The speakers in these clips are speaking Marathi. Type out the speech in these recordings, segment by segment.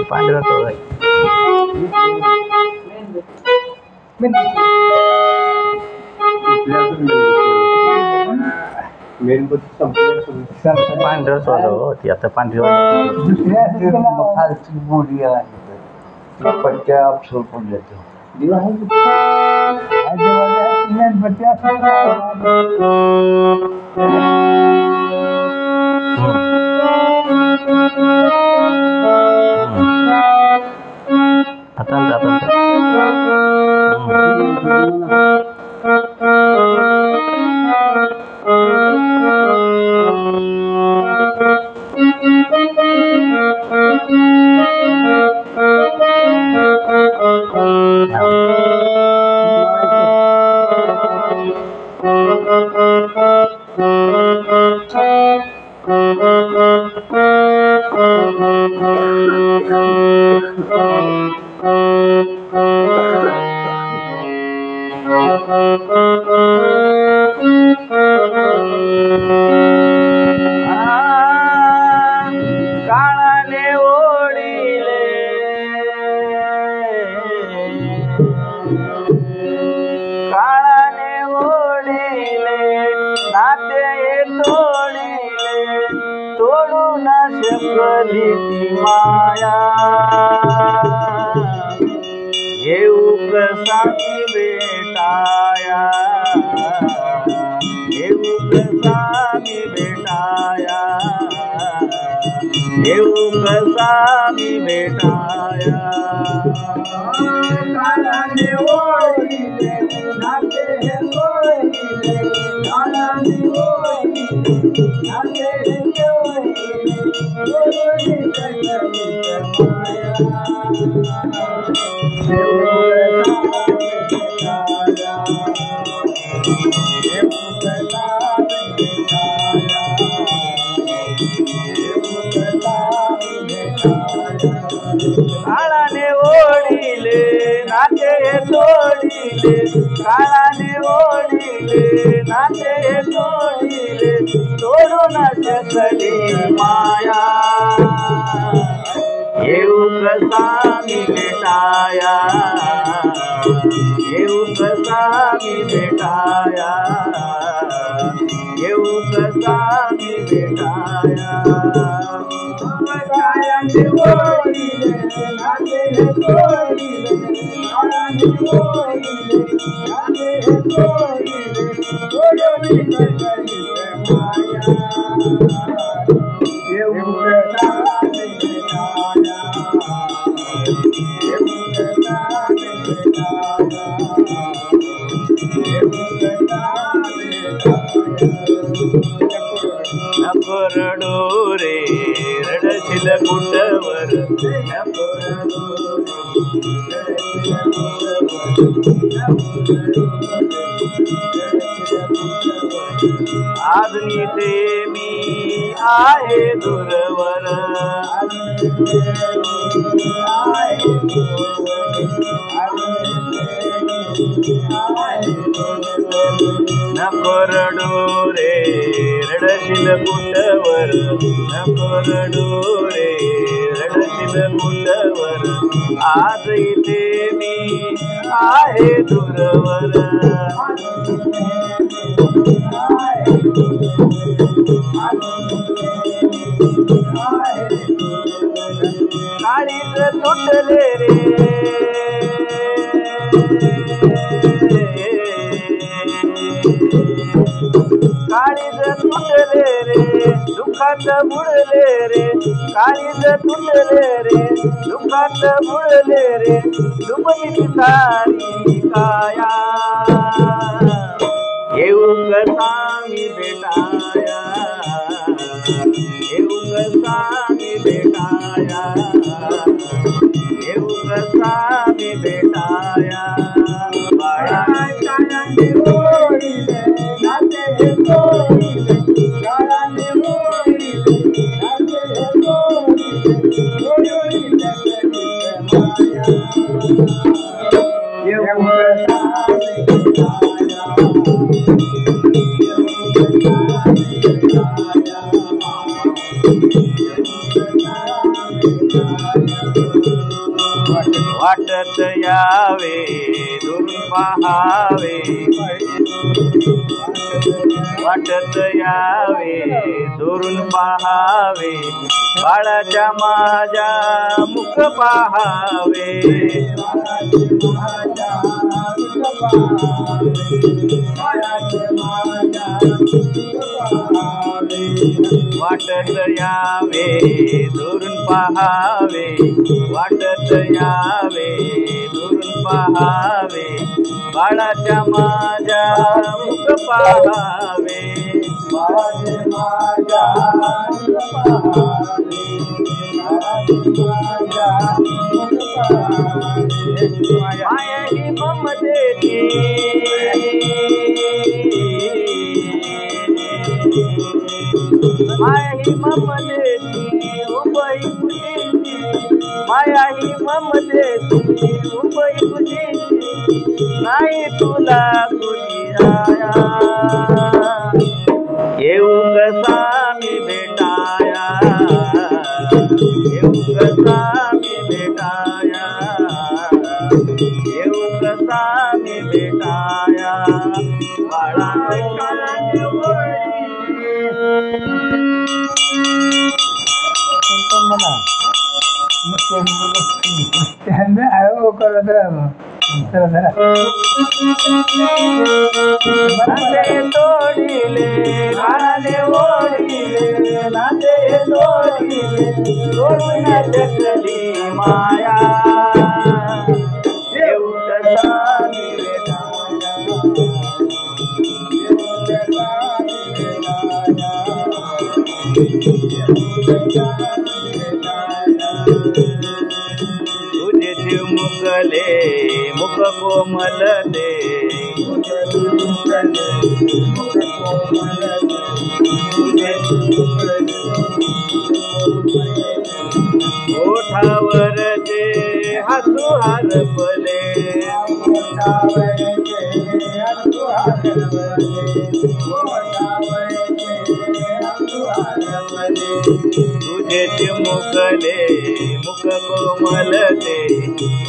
पांढरा तो आहे पांढरा सोडा होती आता पांढरी खालची बोली आहे पट्ट्या अफसर पण जातो काळाने ओढिले नाते तोडिले तोडू न शकली ती माया येऊ कसा मी भेटाया येऊ कसा मी भेटाया येऊ कसा मी भेटाया काळाने ओढिले नाते तोडिले काळाने ओढिले नाते काळाने ओढिले नाते तोडिले काळाने ओढिले नाते तोडिले तोडू न शकली माया येऊ कसा मी भेटाया येऊ कसा मी भेटाया येऊ कसा मी भेटाया काळाने ओढिले नाते तोडिले काळाने ओढिले नाते तोडिले तोडू न शकली माया येऊ कसा मी भेटाया येऊ कसा मी भेटाया येऊ कसा नको रडू रे रडशील कुठवर आज ते मी आहे दूरवर नको रडू रे रडशील कुठवर नको रडू रे रडशील कुठवर आज इथे मी आहे दूरवर काळीज तुटले रे काळीज तुटले रे दुःखात बुडले रे काळीज तुटले रे दुःखात बुडले रे डुबली सारी काया येऊ कसा मी भेटाया येऊ कसा मी भेटाया येऊ कसा मी भेटाया बाळा काळाने ओढिले नाते तोडिले काळाने ओढिले नाते तोडिले तोडू न शकली माया येऊ कसा मी भेटाया येऊ कसा मी भेटाया वाटत यावे दुरून पहावे वाटत यावे दुरून पहावे बाळाच्या माझ्या मुख पहावे वाटत यावे दुरून पहावे वाटत यावे दुरून पहावे बाळाच्या माझ्या मुख पहावे माझ्या माया ही ममतेची माया ही ममतेची उभई खुशीची माया ही ममतेची उभई खुशीची नाही तुला कुणी आया येऊ कसा मी भेटाया येऊ कसा मी भेटाया येऊ कसा मी भेटाया बाळा नाते तोडिले गाणे ओढिले नाते तोडिले तोडून जगली माया येऊ कसा मी भेटाया तुझे चिमुकले मुख कोमल दे ओठावर जे हसू हरपले तुझे चिमुकले मुख कोमल दे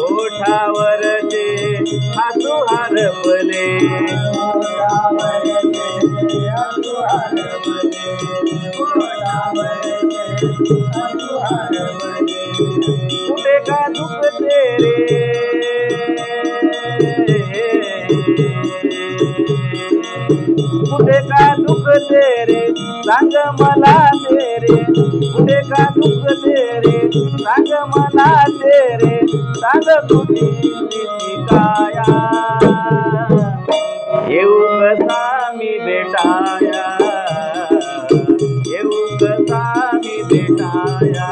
ओठावर जे हसू हरपले कुठे का दुख तेरे कुठे का दुख तेरे सांग मला तेरे कुठे का दुख तेरे सांग मला तेरे सांग तुझी स्थिती काया येऊ कसा मी भेटाया येऊ कसा मी भेटाया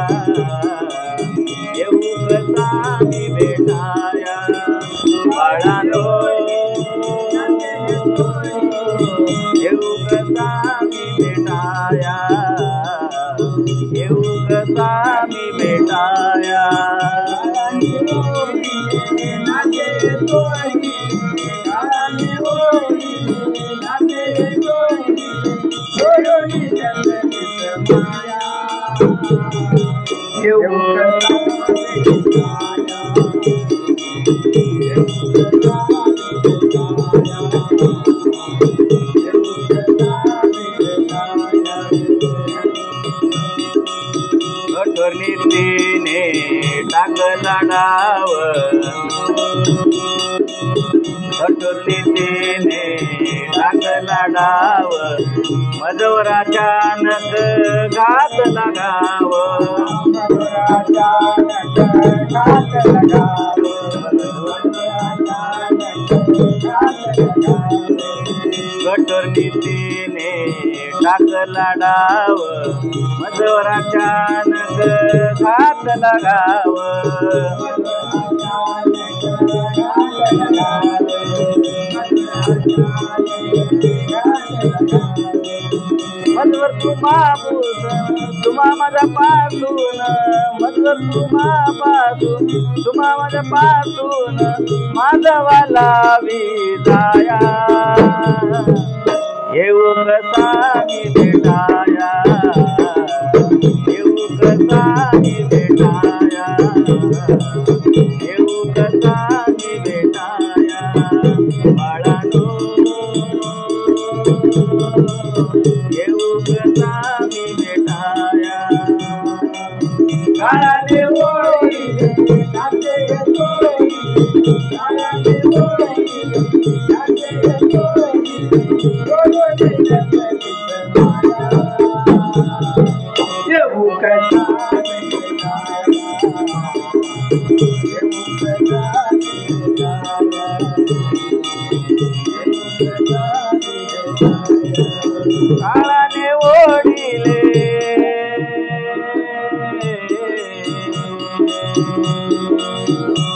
येऊ कसा मी भेटाया बाळानो येऊ कसा मी भेटाया येऊ कसा मी भेटाया कठोर नीतीने टाकला डाव कठोर नीतीने टाकला डाव मजवर अचानक घात लगाव कठोर नीतीने टाकला डाव मजवर अचानक घात लगाव मजवर तुम्हा माझ्या पासून मजवर तुम्हापासून तुम्हा माझ्या पासून माझवाला विजाया येऊ कसा मी भेटाया येऊ कसा मी भेटाया, येऊ कसा मी भेटाया बाळानो, येऊ कसा मी भेटाया. काळाने ओळीले नाते येतोय, काळाने ओळीले नाते येतोय, डोळे जगलीत माया. येऊ कसा मी भेटाया, येऊ कसा मी भेटाया, येऊ कसा मी भेटाया. काळाने ओढिले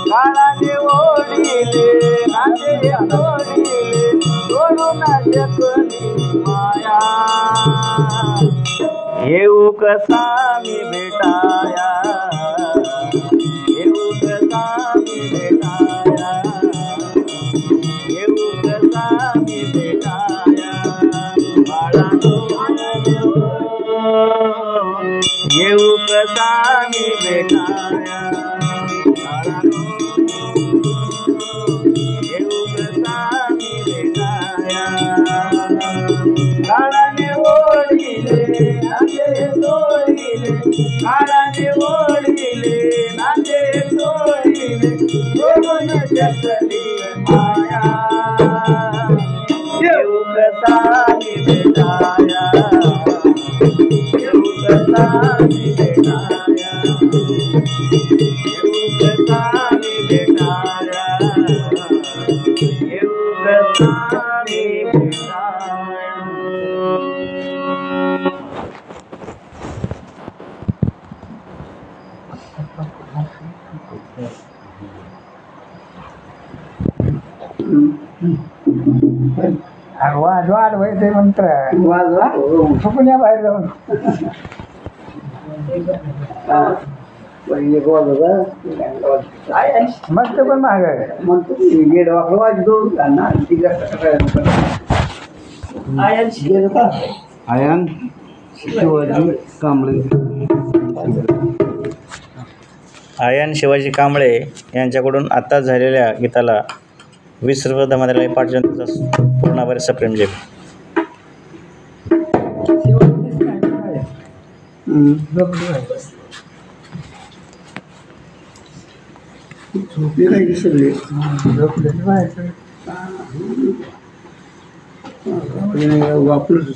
काळाने ओढिले नाते ओढिले सोडू न शकली माया. येऊ कसा मी भेटाया, येऊ कसा मी भेटाया, येऊ कसा मी भेटाया बाळानो, येऊ कसा मी भेटाया बाळानो, येऊ कसा मी भेटाया. काळाने ओढिले नाते तोडिले, काळाने ओढिले नाते तोडिले सोडून शकली माया. येऊ कसा मी भेटाया, येऊ कसा मी भेटाया, येऊ कसा मी भेटाया, येऊ कसा मी भेटाया. वाद वाद व्हायचे मंत्र वाजवा फुकण्या बाहेर जाऊन पहिले वाजवा मस्त पण महाग आहे. म्हणतो गेड वाकडं वाजतो ना आयन शिवाजी कांबळे. आयन शिवाजी कांबळे यांच्याकडून आता झालेल्या गीताला 20 रुपये धमाद्याला पाठवण्याचा पूर्णाभारी सप्रेम जय. झोपले नाही सगळे वापरच